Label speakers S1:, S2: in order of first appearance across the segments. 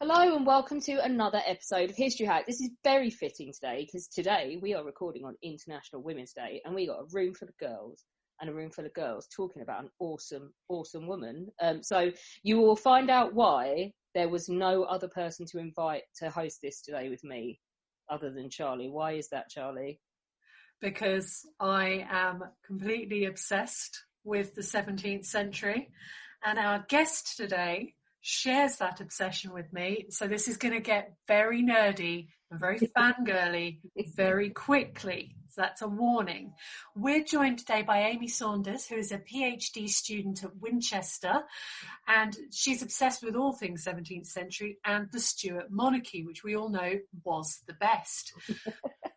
S1: Hello and welcome to another episode of History Hack. This is very fitting today because today we are recording on International Women's Day and we got a room full of girls and a room full of girls talking about an awesome woman. So you will find out why there was no other person to invite to host this today with me other than Charlie. Why is that, Charlie?
S2: Because I am completely obsessed with the 17th century and our guest today shares that obsession with me. So this is going to get very nerdy and very fangirly very quickly. So that's a warning. We're joined today by Amy Saunders, who is a PhD student at Winchester, and she's obsessed with all things 17th century and the Stuart monarchy, which we all know was the best.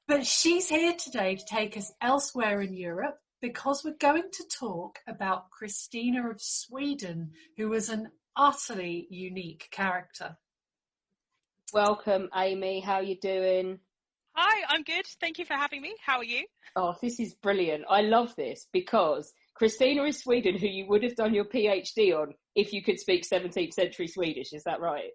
S2: But she's here today to take us elsewhere in Europe because we're going to talk about Christina of Sweden, who was an utterly unique character.
S1: Welcome, Amy. How are you doing?
S3: Hi, I'm good. Thank you for having me. How are you?
S1: Oh, this is brilliant. I love this because Christina of Sweden, who you would have done your PhD on if you could speak 17th century Swedish, is that right?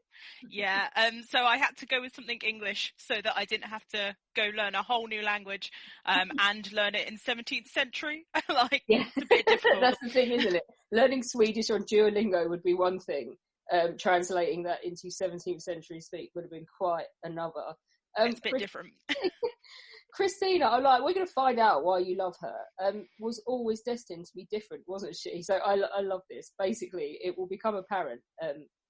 S3: Yeah, so I had to go with something English so that I didn't have to go learn a whole new language and learn it in 17th century. It's a bit difficult.
S1: That's the thing, isn't it? Learning Swedish on Duolingo would be one thing. Translating that into 17th century speak would have been quite another.
S3: It's a bit different.
S1: Christina, we're going to find out why you love her, was always destined to be different, wasn't she? So I love this. Basically, it will become apparent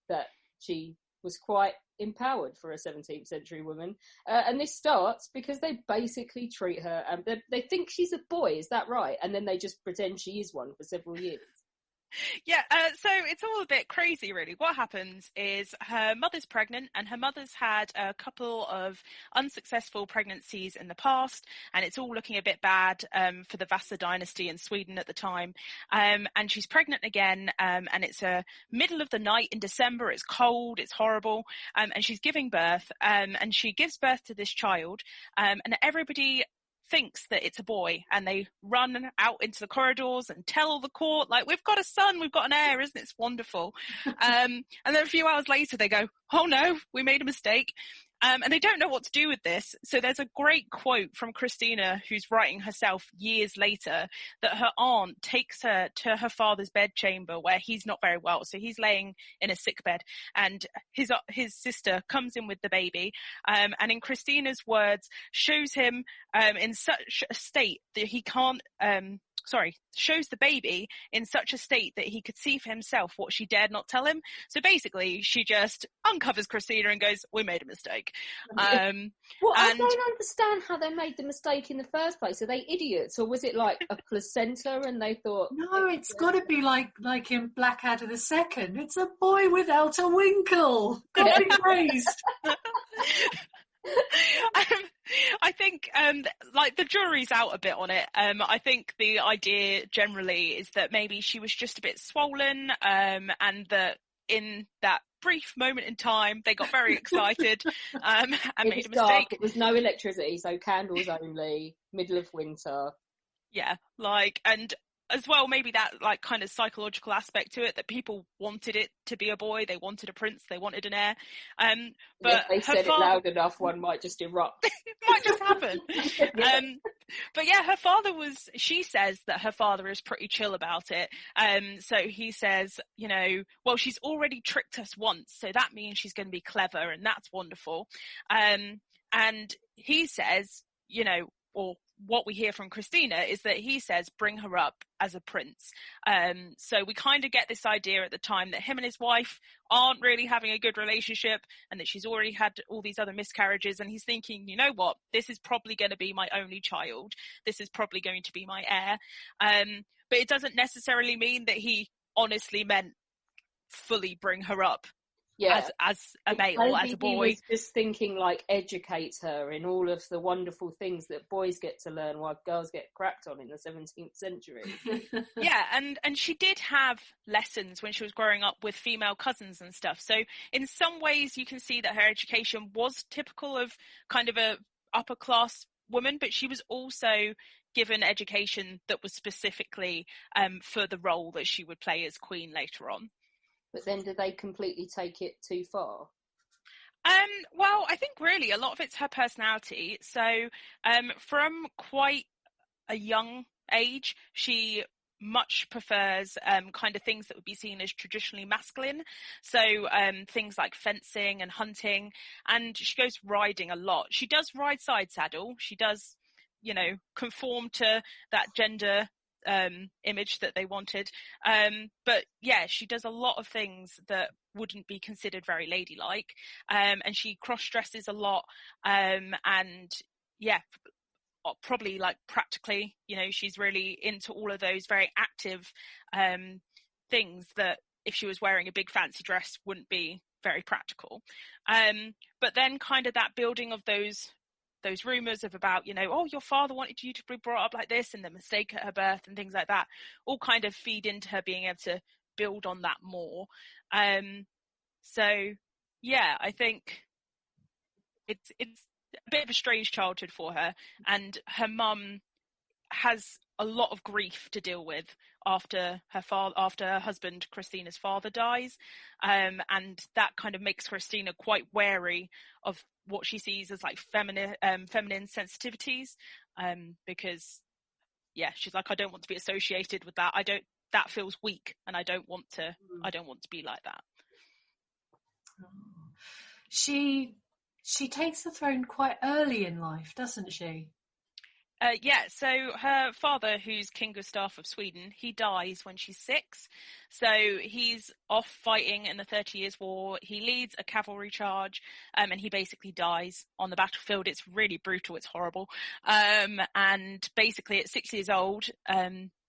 S1: that she was quite empowered for a 17th century woman. And this starts because they basically treat her, they think she's a boy, is that right? And then they just pretend she is one for several years.
S3: Yeah, so it's all a bit crazy, really. What happens is her mother's pregnant, and her mother's had a couple of unsuccessful pregnancies in the past, and it's all looking a bit bad for the Vasa dynasty in Sweden at the time. And she's pregnant again, and it's middle of the night in December. It's cold, it's horrible, and she's giving birth, and she gives birth to this child, and everybody thinks that it's a boy, and they run out into the corridors and tell the court, we've got a son, we've got an heir, isn't it wonderful? And then a few hours later they go, oh no, we made a mistake. And they don't know what to do with this. So there's a great quote from Christina, who's writing herself years later, that her aunt takes her to her father's bedchamber where he's not very well. So he's laying in a sick bed, and his sister comes in with the baby. And in Christina's words, shows him in such a state that he can't... shows the baby in such a state that he could see for himself what she dared not tell him. So basically, she just uncovers Christina and goes, we made a mistake.
S1: I don't understand how they made the mistake in the first place. Are they idiots? Or was it like a placenta and they thought...
S2: No, it's got to be like in Blackadder the Second. It's a boy without a winkle. God be praised.
S3: I think the jury's out a bit on it. I think the idea generally is that maybe she was just a bit swollen, and that in that brief moment in time they got very excited and made a mistake.
S1: Dark. It was no electricity, so candles only, middle of winter.
S3: Yeah, and as well, maybe that kind of psychological aspect to it, that people wanted it to be a boy, they wanted a prince, they wanted an heir. But
S1: if they said it loud enough, one might just erupt.
S3: It might just happen. But yeah, she says that her father is pretty chill about it. So he says, well, she's already tricked us once, so that means she's going to be clever, and that's wonderful. And he says, or what we hear from Christina is that he says, bring her up as a prince. So we kind of get this idea at the time that him and his wife aren't really having a good relationship, and that she's already had all these other miscarriages. And he's thinking, you know what, this is probably going to be my only child. This is probably going to be my heir. But it doesn't necessarily mean that he honestly meant fully bring her up. Yeah, as a male, as a boy.
S1: He was just thinking educate her in all of the wonderful things that boys get to learn while girls get cracked on in the 17th century.
S3: Yeah, and she did have lessons when she was growing up with female cousins and stuff. So in some ways you can see that her education was typical of kind of a upper class woman, but she was also given education that was specifically for the role that she would play as queen later on.
S1: But then do they completely take it too far?
S3: Well, I think really a lot of it's her personality. So, from quite a young age, she much prefers kind of things that would be seen as traditionally masculine. So things like fencing and hunting, and she goes riding a lot. She does ride side saddle. She does, conform to that gender image that they wanted. But yeah, she does a lot of things that wouldn't be considered very ladylike. And she cross dresses a lot. And yeah, probably like practically, she's really into all of those very active things that if she was wearing a big fancy dress wouldn't be very practical. But then kind of that building of those rumours of about, oh, your father wanted you to be brought up like this, and the mistake at her birth and things like that, all kind of feed into her being able to build on that more. So yeah, I think it's a bit of a strange childhood for her, and her mum has a lot of grief to deal with after her husband Christina's father dies, and that kind of makes Christina quite wary of what she sees as like feminine sensitivities, because yeah, she's like, I don't want to be associated with that. That feels weak, and I don't want to be like that.
S2: She takes the throne quite early in life, doesn't she?
S3: Yeah, so her father, who's King Gustav of Sweden, he dies when she's 6. So he's off fighting in the 30 Years' War. He leads a cavalry charge, and he basically dies on the battlefield. It's really brutal. It's horrible. And basically at 6 years old,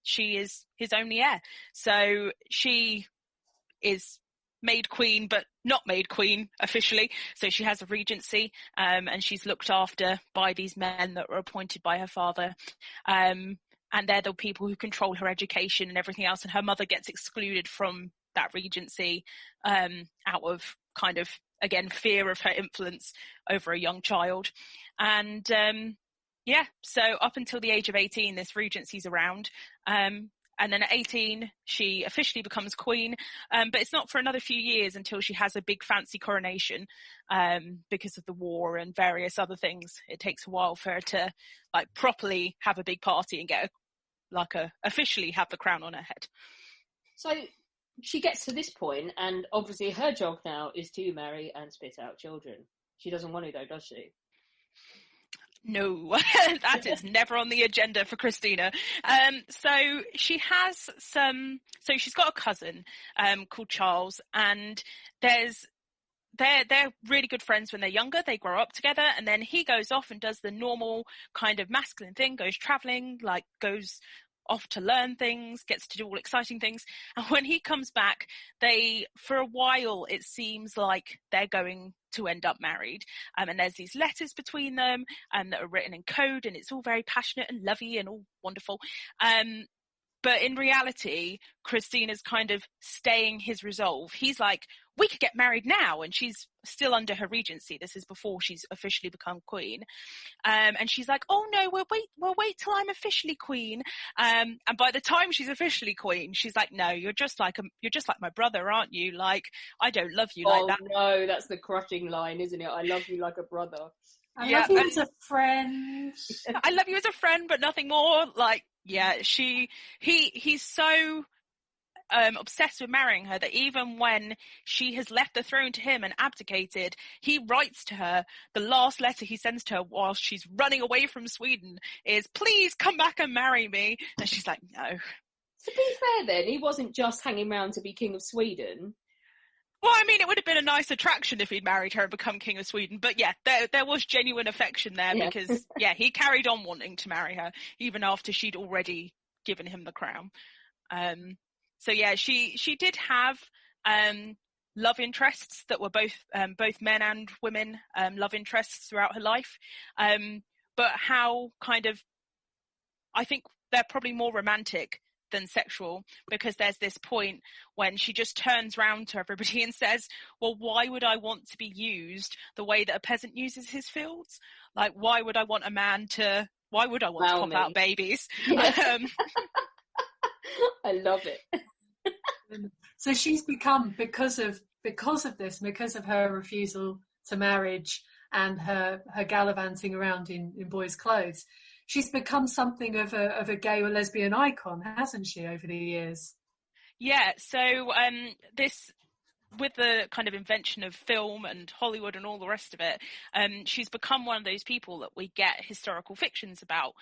S3: she is his only heir. So she is made queen, but not made queen officially. So she has a regency, and she's looked after by these men that were appointed by her father. And they're the people who control her education and everything else. And her mother gets excluded from that regency, out of kind of, again, fear of her influence over a young child. And yeah, so up until the age of 18, this regency's around. And then at 18, she officially becomes queen. But it's not for another few years until she has a big fancy coronation, because of the war and various other things. It takes a while for her to like properly have a big party and get officially have the crown on her head.
S1: So she gets to this point, and obviously her job now is to marry and spit out children. She doesn't want to, though, does she?
S3: No, that is never on the agenda for Christina. So she has so she's got a cousin called Charles, and they're really good friends when they're younger. They grow up together, and then he goes off and does the normal kind of masculine thing, goes traveling, like goes off to learn things, gets to do all exciting things. And when he comes back, for a while, it seems like they're going to end up married. And there's these letters between them that are written in code, and it's all very passionate and lovey and all wonderful. But in reality, Christina's kind of staying his resolve. He's like, we could get married now. And she's still under her regency. This is before she's officially become queen. And she's like, oh no, we'll wait till I'm officially queen. And by the time she's officially queen, she's like, no, you're just like my brother, aren't you? Like, I don't love you like that.
S1: Oh no, that's the crushing line, isn't it? I love you like a brother.
S2: I love you as a friend.
S3: I love you as a friend, but nothing more. Like, yeah, he's so obsessed with marrying her that even when she has left the throne to him and abdicated, he writes to her, the last letter he sends to her whilst she's running away from Sweden is, please come back and marry me. And she's like, no.
S1: To be fair then, he wasn't just hanging around to be King of Sweden.
S3: Well, I mean, it would have been a nice attraction if he'd married her and become King of Sweden. But yeah, there was genuine affection there, because, yeah, he carried on wanting to marry her, even after she'd already given him the crown. So yeah, she did have love interests that were both men and women, love interests throughout her life. But how kind of, I think they're probably more romantic than sexual, because there's this point when she just turns round to everybody and says, well, why would I want to be used the way that a peasant uses his fields? Like, why would I want to pop out babies? Yeah.
S1: I love it.
S2: So she's become, because of this, because of her refusal to marriage and her gallivanting around in boys' clothes, she's become something of a gay or lesbian icon, hasn't she, over the years?
S3: Yeah, so this, with the kind of invention of film and Hollywood and all the rest of it, she's become one of those people that we get historical fictions about.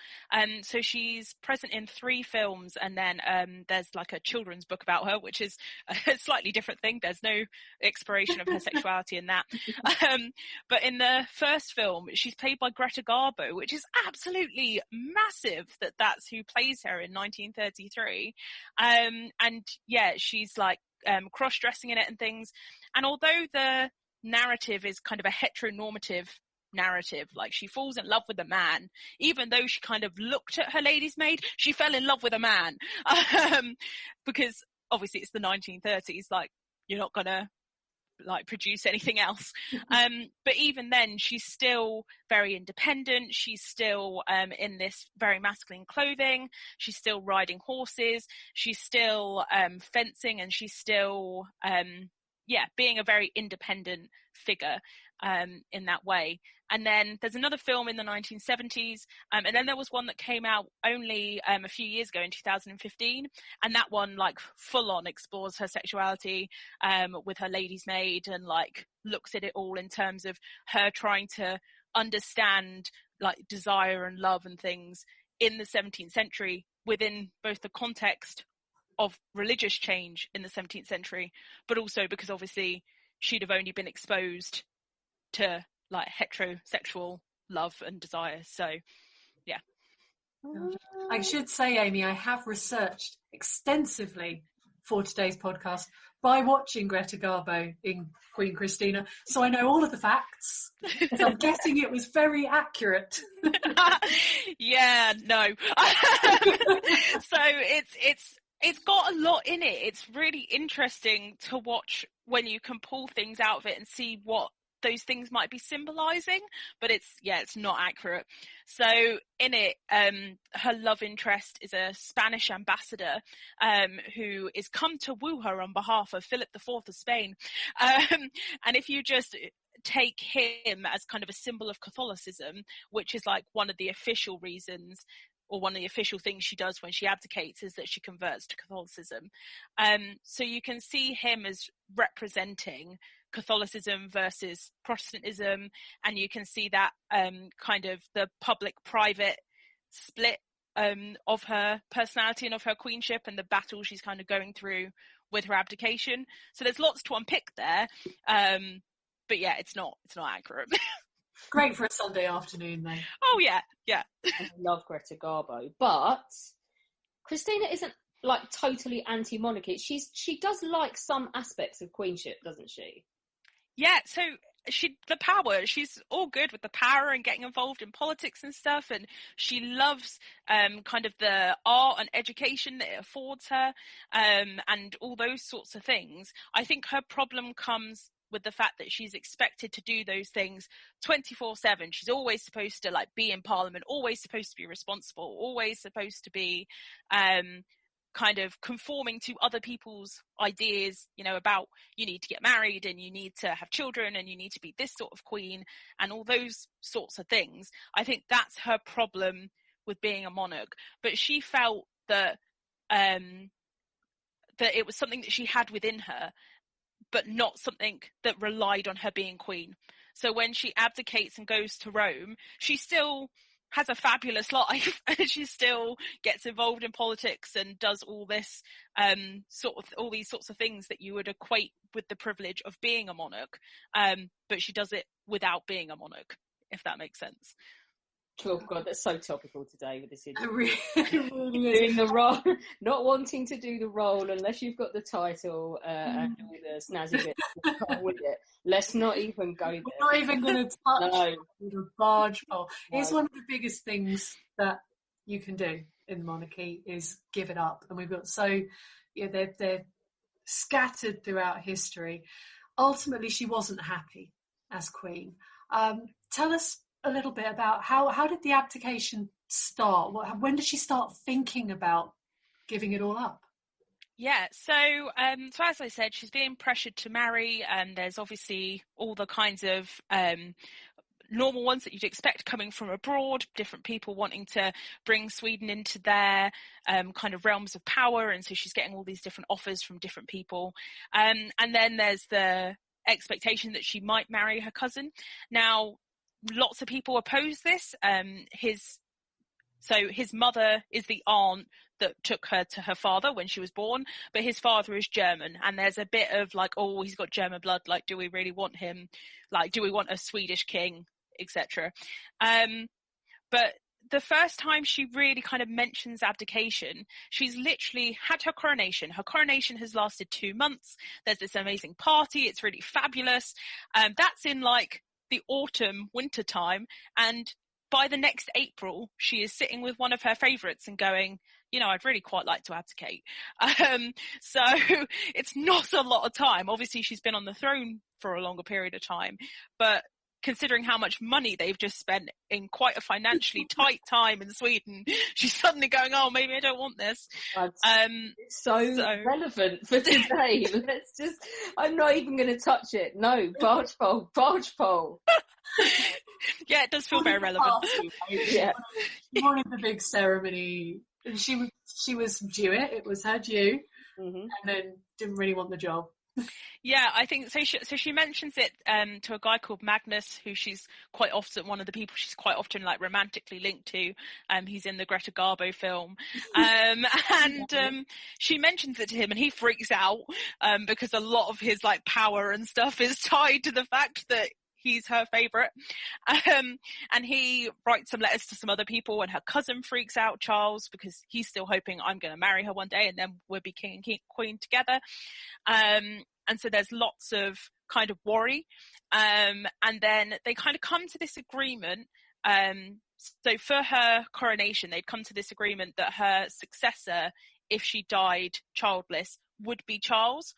S3: So she's present in 3 films, and then there's like a children's book about her, which is a slightly different thing. There's no exploration of her sexuality in that. But in the first film, she's played by Greta Garbo, which is absolutely massive that that's who plays her in 1933. And yeah, she's like, cross-dressing in it and things, and although the narrative is kind of a heteronormative narrative, like she falls in love with a man, even though she kind of looked at her lady's maid, she fell in love with a man, because obviously it's the 1930s, like you're not gonna like produce anything else. But even then, she's still very independent. She's still in this very masculine clothing. She's still riding horses. She's still fencing, and she's still being a very independent figure in that way. And then there's another film in the 1970s, and then there was one that came out only a few years ago in 2015, and that one like full on explores her sexuality with her lady's maid, and like looks at it all in terms of her trying to understand like desire and love and things in the 17th century within both the context of religious change in the 17th century, but also because obviously she'd have only been exposed to like heterosexual love and desire. So yeah.
S2: I should say, Amy, I have researched extensively for today's podcast by watching Greta Garbo in Queen Christina, so I know all of the facts. So I'm guessing it was very accurate.
S3: Yeah, no. So it's got a lot in it. It's really interesting to watch when you can pull things out of it and see what those things might be symbolizing, but it's not accurate. So in it, her love interest is a Spanish ambassador who is come to woo her on behalf of Philip IV of Spain. And if you just take him as kind of a symbol of Catholicism, which is like one of the official reasons, or one of the official things she does when she abdicates, is that she converts to Catholicism. So you can see him as representing Catholicism versus Protestantism, and you can see that kind of the public-private split of her personality and of her queenship, and the battle she's kind of going through with her abdication. So there's lots to unpick there, but yeah, it's not accurate.
S2: Great for a Sunday afternoon, though.
S3: Oh yeah.
S1: I love Greta Garbo, but Christina isn't like totally anti-monarchy. She does like some aspects of queenship, doesn't she?
S3: Yeah, so she's all good with the power and getting involved in politics and stuff, and she loves kind of the art and education that it affords her, and all those sorts of things. I think her problem comes with the fact that she's expected to do those things 24/7. She's always supposed to like be in Parliament, always supposed to be responsible, always supposed to be kind of conforming to other people's ideas, about you need to get married and you need to have children and you need to be this sort of queen and all those sorts of things. I think that's her problem with being a monarch. But she felt that that it was something that she had within her, but not something that relied on her being queen. So when she abdicates and goes to Rome, she still has a fabulous life, and she still gets involved in politics and does all this all these sorts of things that you would equate with the privilege of being a monarch, but she does it without being a monarch, if that makes sense.
S1: Oh God, that's so topical today with this interview.
S2: Really
S1: Doing the role, not wanting to do the role unless you've got the title and all the snazzy bits that come with it. Let's not even go there.
S2: We're not even going to touch the barge pole. No. It's one of the biggest things that you can do in the monarchy is give it up, and we've got they're scattered throughout history. Ultimately, she wasn't happy as queen. Tell us a little bit about how did the abdication start? When did she start thinking about giving it all up?
S3: Yeah, so as I said, she's being pressured to marry, and there's obviously all the kinds of normal ones that you'd expect coming from abroad, different people wanting to bring Sweden into their kind of realms of power, and so she's getting all these different offers from different people. And then there's the expectation that she might marry her cousin. Now, lots of people oppose this. His mother is the aunt that took her to her father when she was born, but his father is German, and there's a bit of like, oh, he's got German blood, like, do we really want him? Like, do we want a Swedish king, etc. But the first time she really kind of mentions abdication, she's literally had her coronation. Her coronation has lasted 2 months. There's this amazing party. It's really fabulous. That's in like the autumn, winter time, and by the next April, she is sitting with one of her favourites and going, I'd really quite like to abdicate. So it's not a lot of time. Obviously, she's been on the throne for a longer period of time, but considering how much money they've just spent in quite a financially tight time in Sweden, she's suddenly going, oh, maybe I don't want this.
S1: It's so relevant for today. I'm not even going to touch it. No, barge pole.
S2: Yeah,
S3: it does feel very relevant.
S1: Yeah.
S2: She wanted the big ceremony. She was due it. It was her due, and then didn't really want the job.
S3: Yeah, I think so. She mentions it to a guy called Magnus, who she's quite often one of the people she's quite often like romantically linked to. He's in the Greta Garbo film, and she mentions it to him, and he freaks out because a lot of his like power and stuff is tied to the fact that he's her favourite. And he writes some letters to some other people, and her cousin freaks out, Charles, because he's still hoping I'm going to marry her one day and then we'll be king and queen together. And so there's lots of kind of worry. And then they kind of come to this agreement. So for her coronation, they'd come to this agreement that her successor, if she died childless, would be Charles.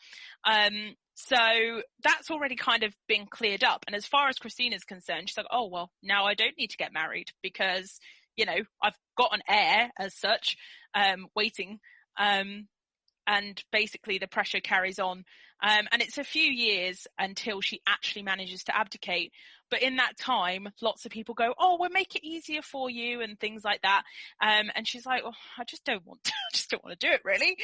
S3: So that's already kind of been cleared up. And as far as Christina's concerned, she's like, oh, well, now I don't need to get married because, I've got an heir as such, waiting. And basically the pressure carries on. And it's a few years until she actually manages to abdicate. But in that time, lots of people go, oh, we'll make it easier for you and things like that. And she's like, oh, I just don't want to do it really.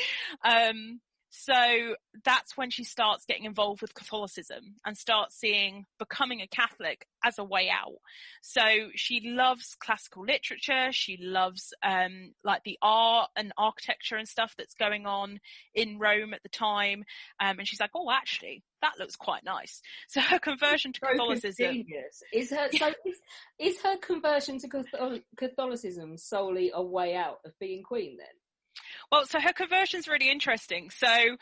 S3: So that's when she starts getting involved with Catholicism and starts seeing becoming a Catholic as a way out. So she loves classical literature. She loves like the art and architecture and stuff that's going on in Rome at the time. And she's like, oh, actually, that looks quite nice. So her conversion to Catholicism
S1: is her conversion to Catholicism solely a way out of being queen then?
S3: Well, so her conversion's really interesting. So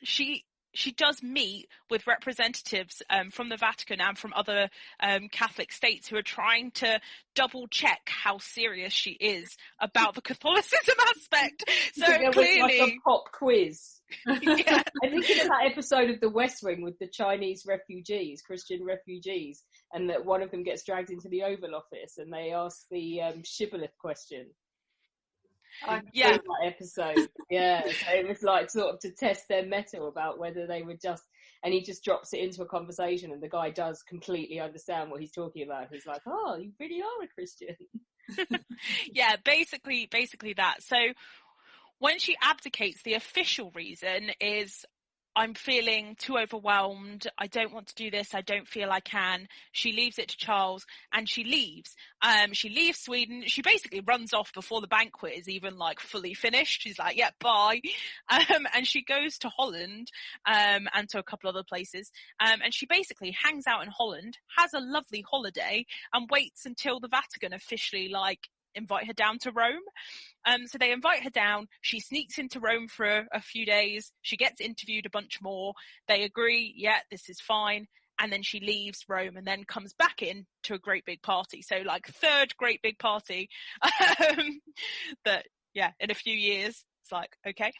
S3: she does meet with representatives from the Vatican and from other Catholic states who are trying to double check how serious she is about the Catholicism aspect. So clearly,
S1: like a pop quiz.
S3: Yeah.
S1: I'm thinking of that episode of The West Wing with the Chinese refugees, Christian refugees, and that one of them gets dragged into the Oval Office and they ask the shibboleth question.
S3: Yeah,
S1: that episode. Yeah, so it was like sort of to test their mettle about whether they were just, and he just drops it into a conversation, and the guy does completely understand what he's talking about. He's like, "Oh, you really are a Christian."
S3: Yeah, basically that. So when she abdicates, the official reason is, I'm feeling too overwhelmed. I don't want to do this. I don't feel I can. She leaves it to Charles and she leaves. She leaves Sweden. She basically runs off before the banquet is even like fully finished. She's like, yeah, bye. And she goes to Holland, and to a couple other places. And she basically hangs out in Holland, has a lovely holiday and waits until the Vatican officially invite her down to Rome. So they invite her down. She sneaks into Rome for a few days. She gets interviewed a bunch more. They agree, yeah, this is fine. And then she leaves Rome and then comes back in to a great big party. So third great big party. That, yeah, in a few years, it's like, okay.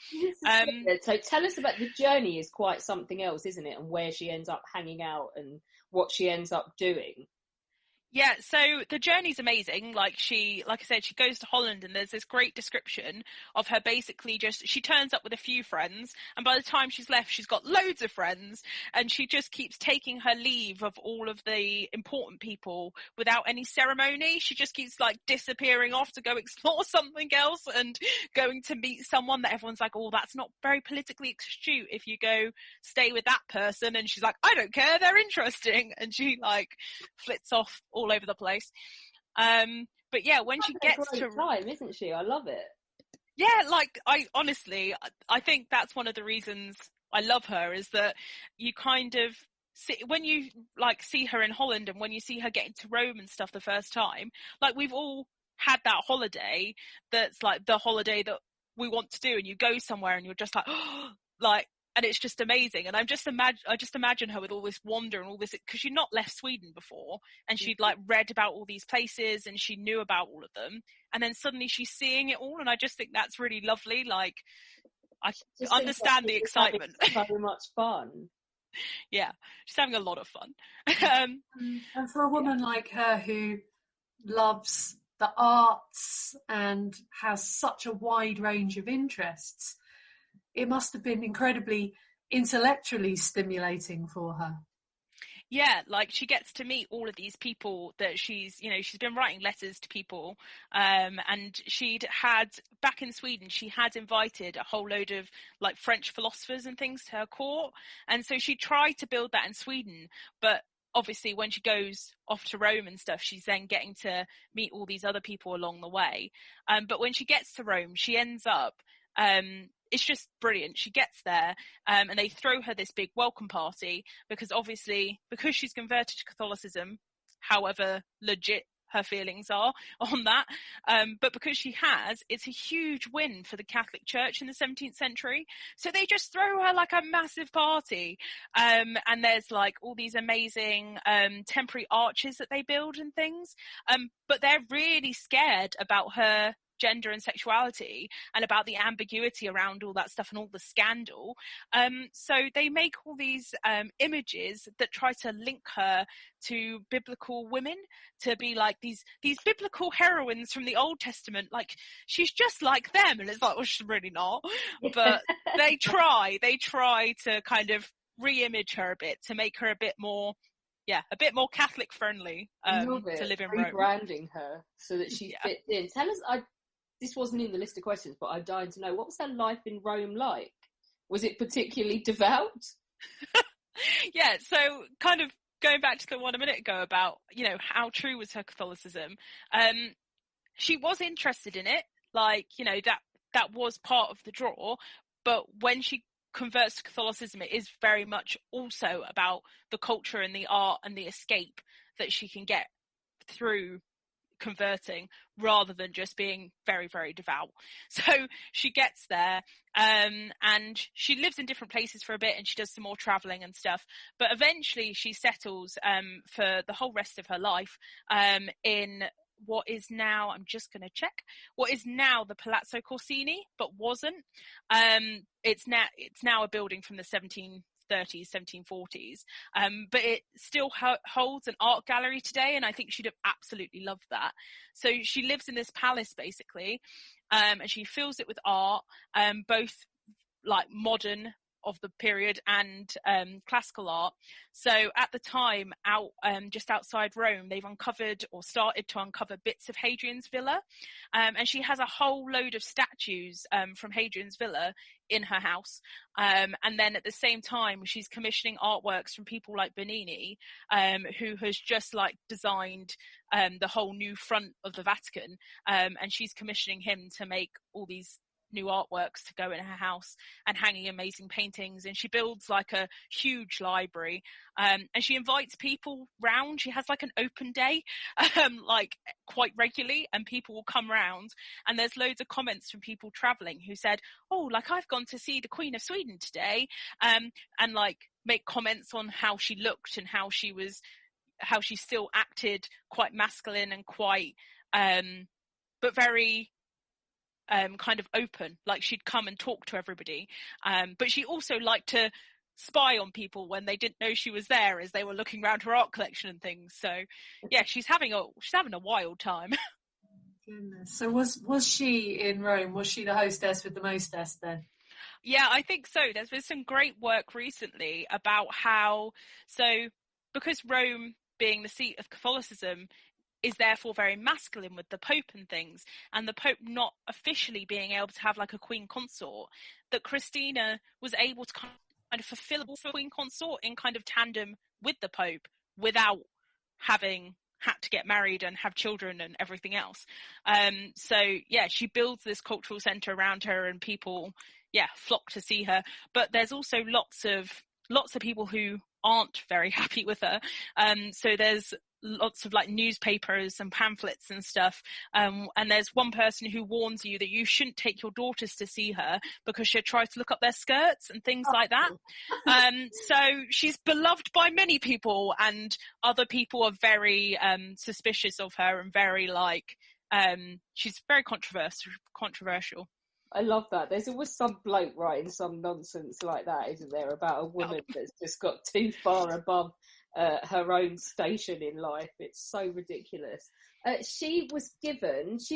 S1: So tell us about the journey is quite something else, isn't it? And where she ends up hanging out and what she ends up doing.
S3: Yeah, so the journey's amazing. Like I said, she goes to Holland, and there's this great description of her basically she turns up with a few friends, and by the time she's left, she's got loads of friends, and she just keeps taking her leave of all of the important people without any ceremony. She just keeps like disappearing off to go explore something else and going to meet someone that everyone's like, oh, that's not very politically astute if you go stay with that person. And she's like, I don't care, they're interesting. And she like flits off all over the place. But yeah, when she gets
S1: a great time, isn't she? I love it.
S3: Yeah, like I think that's one of the reasons I love her, is that you kind of see, when you like see her in Holland and when you see her getting to Rome and stuff the first time, like we've all had that holiday that's like the holiday that we want to do, and you go somewhere and you're just like, oh, like, and it's just amazing. And I just imagine her with all this wonder and all this, because she'd not left Sweden before, and she'd like read about all these places and she knew about all of them, and then suddenly she's seeing it all. And I just think that's really lovely. Like, I just understand the excitement.
S1: So much fun.
S3: Yeah, she's having a lot of fun.
S2: And for a woman like her who loves the arts and has such a wide range of interests, it must have been incredibly intellectually stimulating for her.
S3: Yeah, like she gets to meet all of these people that she's been writing letters to people, and she'd had, back in Sweden, she had invited a whole load of like French philosophers and things to her court, and so she tried to build that in Sweden, but obviously when she goes off to Rome and stuff, she's then getting to meet all these other people along the way, but when she gets to Rome, she ends up it's just brilliant. She gets there, and they throw her this big welcome party, because she's converted to Catholicism, however legit her feelings are on that, but because it's a huge win for the Catholic Church in the 17th century. So they just throw her like a massive party, and there's like all these amazing temporary arches that they build and things, but they're really scared about her gender and sexuality and about the ambiguity around all that stuff and all the scandal, so they make all these images that try to link her to biblical women, to be like these biblical heroines from the Old Testament, like she's just like them. And it's like, well, she's really not, but they try to kind of re-image her a bit to make her a bit more Catholic friendly, to live in Rome.
S1: Rebranding her so that she fits in. Tell us, this wasn't in the list of questions, but I'm dying to know, what was her life in Rome like? Was it particularly devout?
S3: Yeah, so kind of going back to the one a minute ago about, how true was her Catholicism, she was interested in it, like, that was part of the draw, but when she converts to Catholicism, it is very much also about the culture and the art and the escape that she can get through converting, rather than just being very, very devout. So she gets there, and she lives in different places for a bit, and she does some more traveling and stuff, but eventually she settles for the whole rest of her life in what is now, I'm just going to check, what is now the Palazzo Corsini, but wasn't. It's now a building from the 1730s, 1740s, but it still holds an art gallery today, and I think she'd have absolutely loved that. So she lives in this palace basically, and she fills it with art, both like modern of the period and classical art. So at the time, just outside Rome, they've uncovered or started to uncover bits of Hadrian's Villa, and she has a whole load of statues from Hadrian's Villa in her house, and then at the same time she's commissioning artworks from people like Bernini, who has just like designed the whole new front of the Vatican, and she's commissioning him to make all these new artworks to go in her house and hanging amazing paintings. And she builds like a huge library, and she invites people round. She has like an open day like quite regularly, and people will come round, and there's loads of comments from people traveling who said, oh, like I've gone to see the Queen of Sweden today, and like make comments on how she looked and how she still acted quite masculine and quite but very kind of open, like she'd come and talk to everybody, but she also liked to spy on people when they didn't know she was there as they were looking around her art collection and things. So yeah, she's having a wild time.
S2: Goodness. So was she in Rome? Was she the hostess with the mostess then?
S3: Yeah, I think so. There's been some great work recently about how, so because Rome being the seat of Catholicism is therefore very masculine with the Pope and things, and the Pope not officially being able to have like a queen consort, that Christina was able to kind of fulfill a queen consort in kind of tandem with the Pope without having had to get married and have children and everything else. So yeah, she builds this cultural centre around her, and people flock to see her. But there's also lots of people who aren't very happy with her. So there's lots of like newspapers and pamphlets and stuff, and there's one person who warns you that you shouldn't take your daughters to see her because she'll try to look up their skirts and things like that. So she's beloved by many people, and other people are very suspicious of her and very she's very controversial.
S1: I love that. There's always some bloke writing some nonsense like that, isn't there, about a woman that's just got too far above her own station in life. It's so ridiculous. She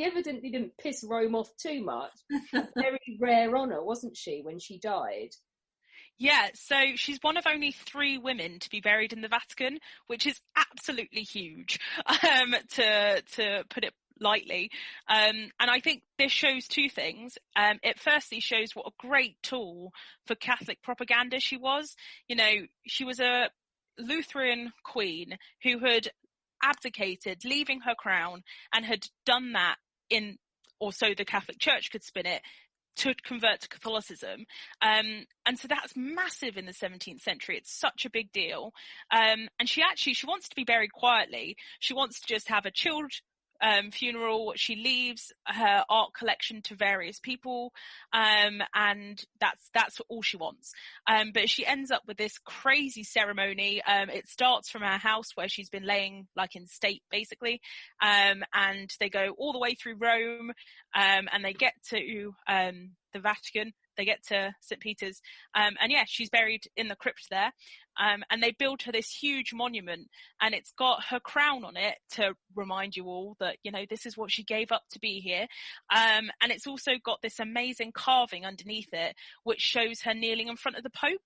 S1: evidently didn't piss Rome off too much. A very rare honour, wasn't she, when she died?
S3: Yeah, so she's one of only 3 women to be buried in the Vatican, which is absolutely huge, to put it lightly. And I think this shows 2 things. It firstly shows what a great tool for Catholic propaganda she was. You know, she was a Lutheran queen who had abdicated, leaving her crown, and had done that or so the Catholic Church could spin it, to convert to Catholicism. And so that's massive in the 17th century. It's such a big deal. And she wants to be buried quietly. She wants to just have a chilled funeral. She leaves her art collection to various people, and that's all she wants. But she ends up with this crazy ceremony. It starts from her house where she's been laying like in state basically, and they go all the way through Rome, and they get to the Vatican. They get to St. Peter's, and she's buried in the crypt there. And they build her this huge monument, and it's got her crown on it to remind you all that, you know, this is what she gave up to be here. And it's also got this amazing carving underneath it, which shows her kneeling in front of the Pope.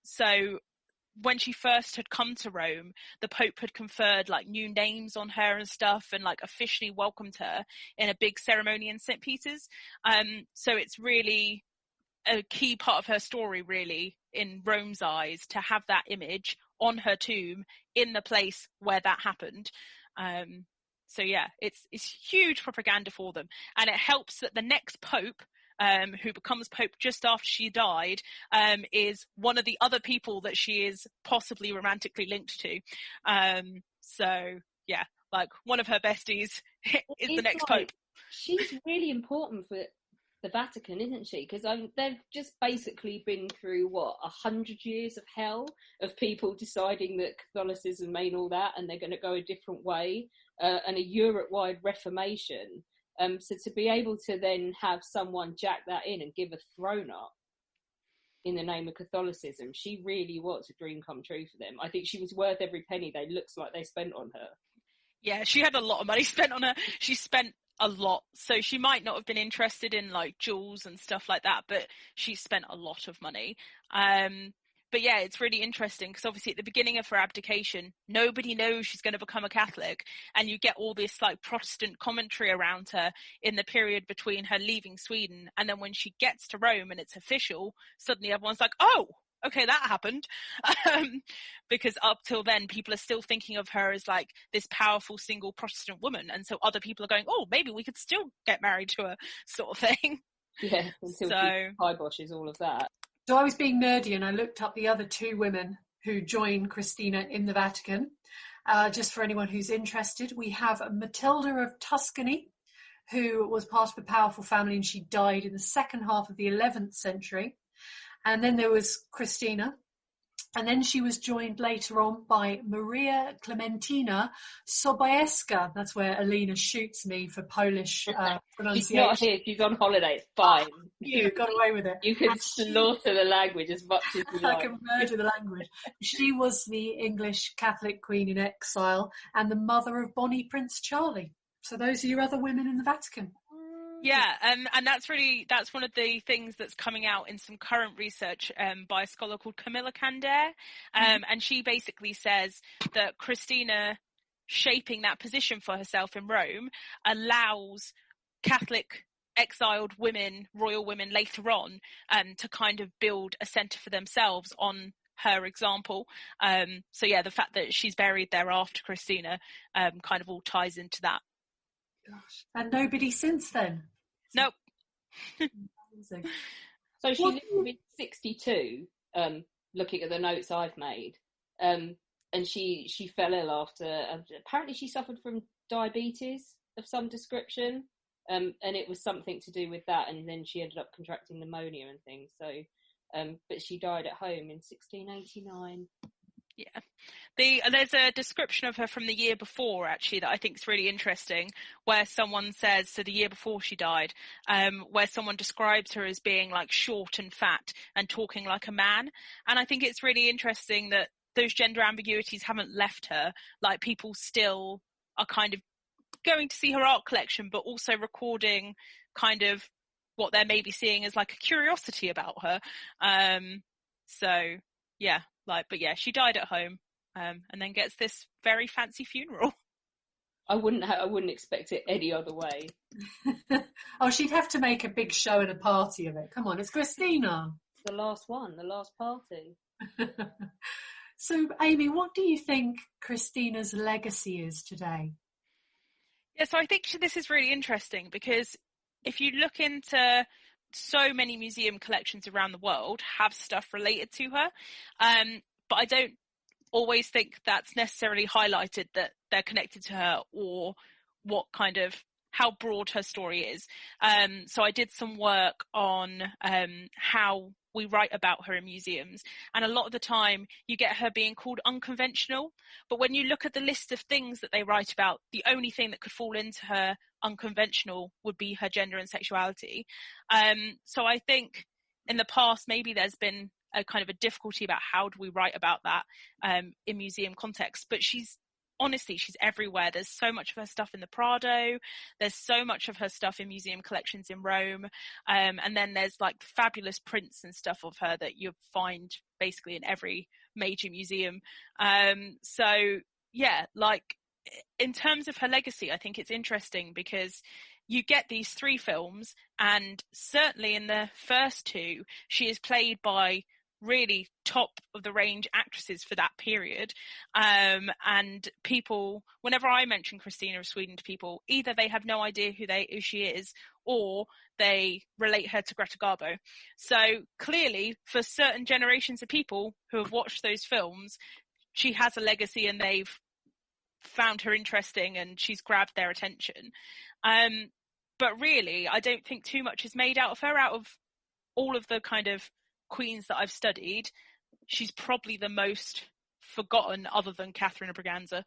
S3: So when she first had come to Rome, the Pope had conferred like new names on her and stuff, and like officially welcomed her in a big ceremony in St. Peter's. So it's really a key part of her story, really, in Rome's eyes, to have that image on her tomb in the place where that happened. So yeah, it's huge propaganda for them, and it helps that the next Pope, who becomes Pope just after she died, is one of the other people that she is possibly romantically linked to. So yeah, like one of her besties is the next Pope.
S1: She's really important for the Vatican, isn't she? Because they've just basically been through 100 years of hell of people deciding that Catholicism ain't all that, and they're going to go a different way, and a Europe-wide reformation. So to be able to then have someone jack that in and give a throne up in the name of Catholicism, she really was a dream come true for them. I think she was worth every penny looks like they spent on her. Yeah,
S3: she had a lot of money spent on her. She spent a lot, so she might not have been interested in like jewels and stuff like that, but she spent a lot of money. But yeah, it's really interesting because obviously at the beginning of her abdication, nobody knows she's going to become a Catholic, and you get all this like Protestant commentary around her in the period between her leaving Sweden and then when she gets to Rome and it's official, suddenly everyone's like, oh, okay, that happened. Because up till then, people are still thinking of her as like this powerful single Protestant woman, and so other people are going, oh, maybe we could still get married to her, sort of thing.
S1: Yeah, until she kiboshes all of that.
S2: So I was being nerdy and I looked up the other 2 women who joined Christina in the Vatican. Just for anyone who's interested, we have Matilda of Tuscany, who was part of a powerful family, and she died in the second half of the 11th century. And then there was Christina, And then she was joined later on by Maria Klementina Sobieska. That's where Alina shoots me for Polish pronunciation.
S1: She's not here, she's on holiday, it's fine.
S2: Oh, you got away with it.
S1: You can slaughter the language as much as you like.
S2: I can murder the language. She was the English Catholic queen in exile and the mother of Bonnie Prince Charlie. So those are your other women in the Vatican.
S3: Yeah, and that's one of the things that's coming out in some current research by a scholar called Camilla Candair, and she basically says that Christina shaping that position for herself in Rome allows Catholic exiled women, royal women later on, to kind of build a centre for themselves on her example. So yeah, the fact that she's buried there after Christina kind of all ties into that.
S2: Gosh. And nobody since then?
S3: Nope.
S1: So she lived to be 62, looking at the notes I've made, and she fell ill after, apparently she suffered from diabetes of some description, and it was something to do with that, and then she ended up contracting pneumonia and things, so but she died at home in 1689. Yeah.
S3: There's a description of her from the year before, actually, that I think is really interesting, where someone says, so the year before she died, where someone describes her as being like short and fat and talking like a man. And I think it's really interesting that those gender ambiguities haven't left her. Like, people still are kind of going to see her art collection, but also recording kind of what they're maybe seeing as like a curiosity about her. So yeah. But yeah, she died at home, and then gets this very fancy funeral.
S1: I wouldn't expect it any other way.
S2: Oh, she'd have to make a big show and a party of it. Come on, it's Christina.
S1: The last one, the last party.
S2: So, Amy, what do you think Christina's legacy is today?
S3: Yeah, so I think this is really interesting, because if you look into so many museum collections around the world have stuff related to her, but I don't always think that's necessarily highlighted that they're connected to her, or what kind of how broad her story is. So I did some work on how we write about her in museums, and a lot of the time you get her being called unconventional, but when you look at the list of things that they write about, the only thing that could fall into her unconventional would be her gender and sexuality. So I think in the past maybe there's been a kind of a difficulty about how do we write about that in museum context, but she's everywhere. There's so much of her stuff in the Prado, there's so much of her stuff in museum collections in Rome, and then there's like fabulous prints and stuff of her that you find basically in every major museum. So yeah, like in terms of her legacy, I think it's interesting because you get these 3 films, and certainly in the first 2 she is played by really top of the range actresses for that period, and people, whenever I mention Christina of Sweden to people, either they have no idea who she is, or they relate her to Greta Garbo. So clearly for certain generations of people who have watched those films, she has a legacy and they've found her interesting and she's grabbed their attention. But really I don't think too much is made out of her. Out of all of the kind of queens that I've studied, she's probably the most forgotten, other than Catherine of Braganza,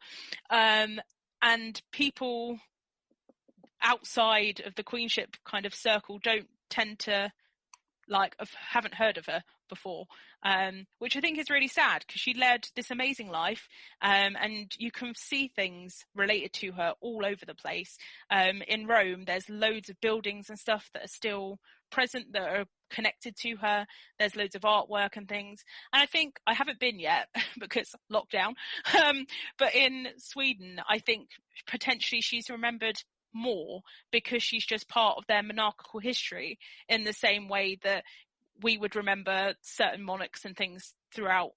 S3: and people outside of the queenship kind of circle don't tend to haven't heard of her before, which I think is really sad, because she led this amazing life, and you can see things related to her all over the place. In Rome there's loads of buildings and stuff that are still present that are connected to her. There's loads of artwork and things, and I think I haven't been yet because lockdown, but in Sweden I think potentially she's remembered more because she's just part of their monarchical history, in the same way that we would remember certain monarchs and things throughout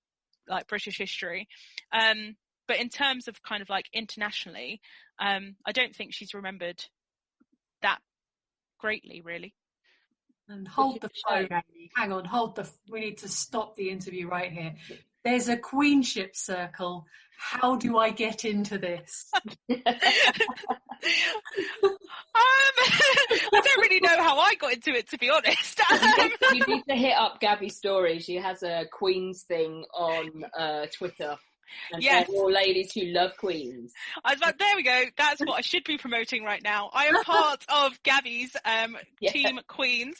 S3: like British history. But in terms of kind of like internationally, I don't think she's remembered that greatly, really.
S2: And hold the phone, Amy. Hang on, we need to stop the interview right here. there's a queenship circle. How do I get into this?
S3: I don't really know how I got into it, to be honest.
S1: You need to hit up Gabby's story. She has a Queens thing on Twitter. And
S3: yes,
S1: for all ladies who love Queens.
S3: I was like, there we go. That's what I should be promoting right now. I am part of Gabby's team Queens,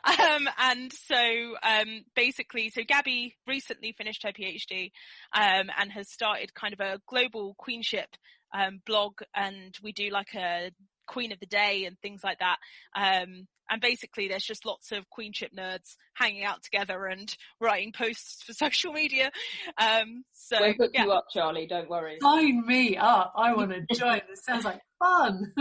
S3: and so basically, so Gabby recently finished her PhD and has started kind of a global queenship blog, and we do like a Queen of the Day and things like that. And basically there's just lots of queenship nerds hanging out together and writing posts for social media. So
S1: we'll hook you up, Charlie, don't worry.
S2: Sign me up. I want to join. This sounds like fun.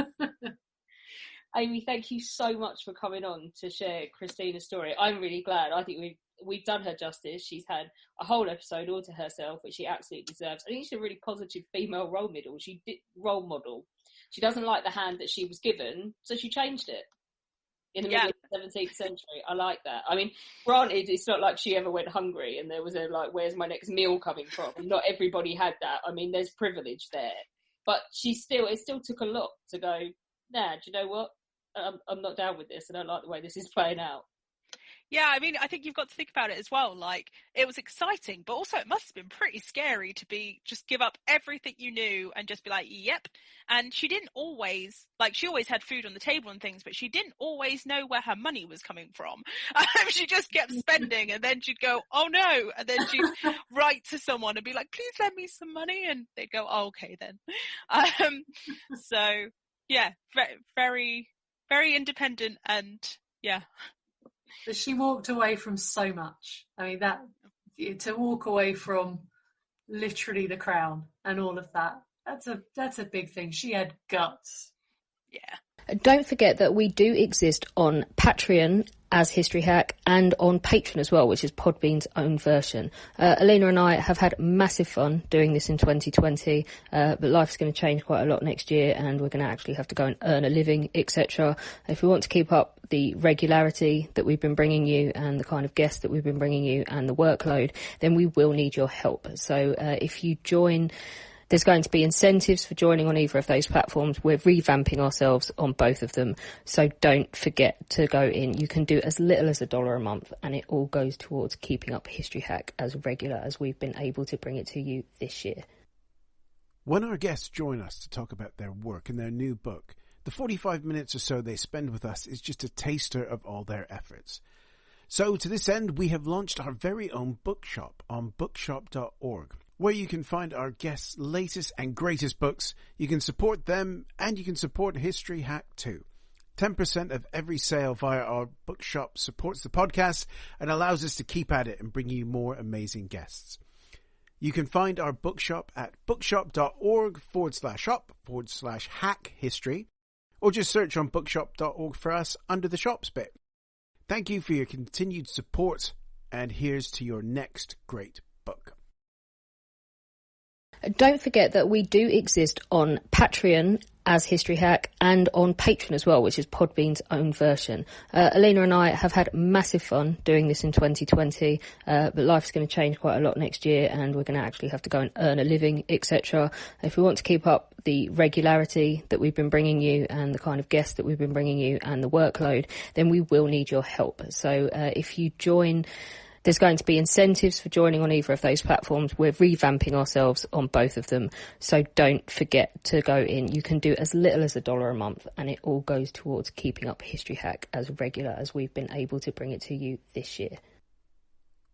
S1: Amy, thank you so much for coming on to share Christina's story. I'm really glad. I think we've done her justice. She's had a whole episode all to herself, which she absolutely deserves. I think she's a really positive female role model. She doesn't like the hand that she was given, so she changed it. In the middle of the 17th century. I like that. I mean, granted, it's not like she ever went hungry and there was a, like, where's my next meal coming from? Not everybody had that. I mean, there's privilege there. But it still took a lot to go, nah, do you know what? I'm not down with this. I don't like the way this is playing out.
S3: Yeah, I mean, I think you've got to think about it as well. Like, it was exciting, but also it must have been pretty scary to just give up everything you knew and just be like, yep. And she didn't always, like, she always had food on the table and things, but she didn't always know where her money was coming from. She just kept spending, and then she'd go, oh no. And then she'd write to someone and be like, please lend me some money. And they'd go, oh, okay then. So yeah, very, very independent, and yeah.
S2: But she walked away from so much. I mean, that to walk away from literally the crown and all of that, that's a big thing. She had guts.
S3: Yeah.
S4: Don't forget that we do exist on Patreon as History Hack and on Patreon as well, which is Podbean's own version. Alina and I have had massive fun doing this in 2020, but life's going to change quite a lot next year, and we're going to actually have to go and earn a living, etc. If we want to keep up the regularity that we've been bringing you and the kind of guests that we've been bringing you and the workload, then we will need your help. So if you join, there's going to be incentives for joining on either of those platforms. We're revamping ourselves on both of them. So don't forget to go in. You can do as little as $1 a month, and it all goes towards keeping up History Hack as regular as we've been able to bring it to you this year.
S5: When our guests join us to talk about their work and their new book, the 45 minutes or so they spend with us is just a taster of all their efforts. So to this end, we have launched our very own bookshop on bookshop.org. where you can find our guests' latest and greatest books. You can support them, and you can support History Hack too. 10% of every sale via our bookshop supports the podcast and allows us to keep at it and bring you more amazing guests. You can find our bookshop at bookshop.org/shop/hack history, or just search on bookshop.org for us under the shops bit. Thank you for your continued support, and here's to your next great book.
S4: Don't forget that we do exist on Patreon as History Hack and on Patreon as well, which is Podbean's own version. Alina and I have had massive fun doing this in 2020, but life's going to change quite a lot next year, and we're going to actually have to go and earn a living, etc. If we want to keep up the regularity that we've been bringing you and the kind of guests that we've been bringing you and the workload, then we will need your help. So if you join, there's going to be incentives for joining on either of those platforms. We're revamping ourselves on both of them. So don't forget to go in. You can do as little as $1 a month, and it all goes towards keeping up History Hack as regular as we've been able to bring it to you this year.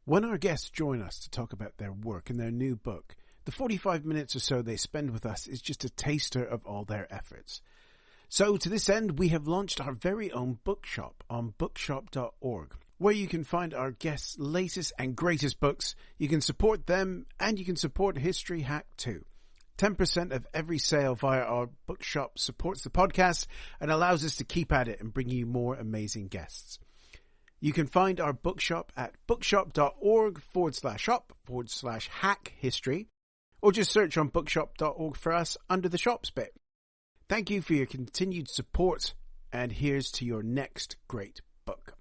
S5: When our guests join us to talk about their work and their new book, the 45 minutes or so they spend with us is just a taster of all their efforts. So to this end, we have launched our very own bookshop on bookshop.org. where you can find our guests' latest and greatest books. You can support them, and you can support History Hack too. 10% of every sale via our bookshop supports the podcast and allows us to keep at it and bring you more amazing guests. You can find our bookshop at bookshop.org/shop/hack history, or just search on bookshop.org for us under the shops bit. Thank you for your continued support, and here's to your next great book.